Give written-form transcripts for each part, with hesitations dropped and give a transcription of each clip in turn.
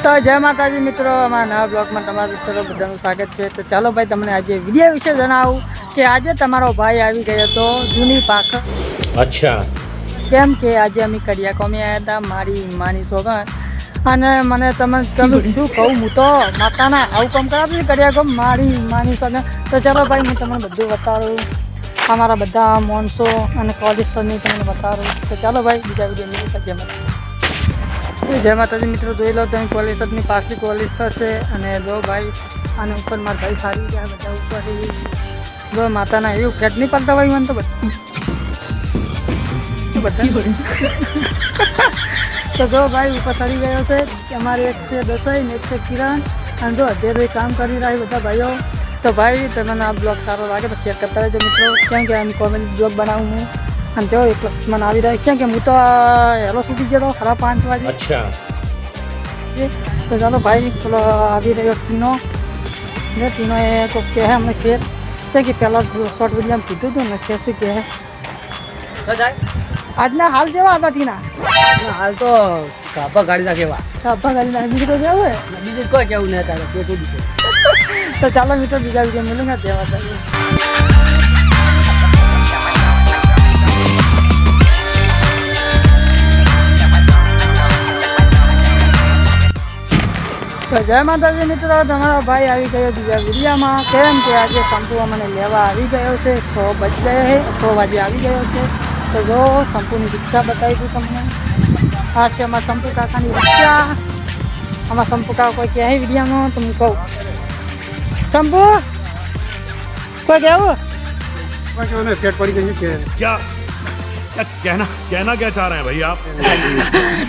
તો જય માતાજી મિત્રો, અમારા નવા બ્લોગમાં તમારું મિત્રો બધાનું સ્વાગત છે। તો ચાલો ભાઈ તમને આજે વિડીયો વિશે જણાવું કે આજે તમારો ભાઈ આવી ગયો હતો જૂની પાખર। અચ્છા, કેમ કે આજે અમે કડિયા કોમી આવ્યા હતા મારી માની સોગન, અને મને તમે શું કહું, હું તો માતાના આવું કામ કરાવું કડિયા કોમ મારી માની સોગન। તો ચાલો ભાઈ હું તમને બધું બતાવું, અમારા બધા માણસો અને કોલેજ પરની તમને બતાવું। તો ચાલો ભાઈ બીજા વિડીયો મિલી શકીએ। જય માતાજી મિત્રો, જોઈ લો તમે કોલેજની પાછલી કોલેજ થશે, અને જો ભાઈ આને ઉપર મારા ભાઈ સારી ગયા બધા ઉપર જો માતાના એવું ફેટ નહીં પડતા હોય મને તો બધા તો જો ભાઈ ઉપર ચડી ગયો છે। અમારે એક છે દસાઈ ને એક છે કિરણ, અને જો અત્યારે કામ કરી રહ્યા બધા ભાઈઓ। તો ભાઈ તમને આ બ્લોગ સારો લાગે તો શેર કરતા રહેજો મિત્રો, કેમ કે આમ કોમેડી બ્લોગ બનાવું હું। અને જો એક મને આવી રહ્યા કેમ કે હું તો હેલો સુધી ગયો 5:30 વાગે। અચ્છા, તો ચાલો ભાઈ પેલો આવી રહ્યો ટીનો ને ટીનો એ કોઈ કહે અમને ખેર છે કે પહેલાં શોર્ટ વિડીયો કીધું હતું ને કે શું કહે આજના હાલ જેવા હતા ટીના? હાલ તો કાપા ગાડી ના કેવા કાપા ગાડી ના બીજું કોઈ જવું હોય બીજું કોઈ કેવું નહીં તારે પેટું દીધું। તો ચાલો મિત્રો બીજા વિડીયો મળે ને દેવા થાય। તો જય માતાજી મિત્રો, તમારો ભાઈ આવી ગયો બીજા વિડીયામાં। કેમ કે આજે શંપુ મને લેવા આવી ગયો છે, 6 બજ ગયા છે, 6 વાગે આવી ગયો છે। તો જો શંપુની રિક્ષા બતાવી દઉં તમને, આ છે અમારા શંપુ કાકાની રિક્ષા। આમાં શંપુ કાકા કોઈ કહે વિડીયામાં તો હું કહું શંપુ કોઈ કહેવું પેટ પડી ગયું છે क्या कहना क्या चाह रहे हैं भाई आप?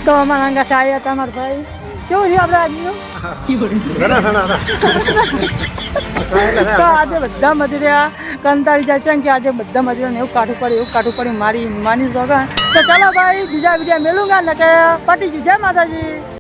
તો અમારા અંગા આવ્યા હતા અમારા ભાઈ। કેવું છે આપણે આજનું? તો આજે બધા મળી રહ્યા કંટાળી જાય છે કે આજે બધા મળી રહ્યા એવું કાઢવું પડે મારી માની સોગન। તો ચાલો ભાઈ બીજા વિડીયો મેળુંગા ને કે પટી ગયું। જય માતાજી।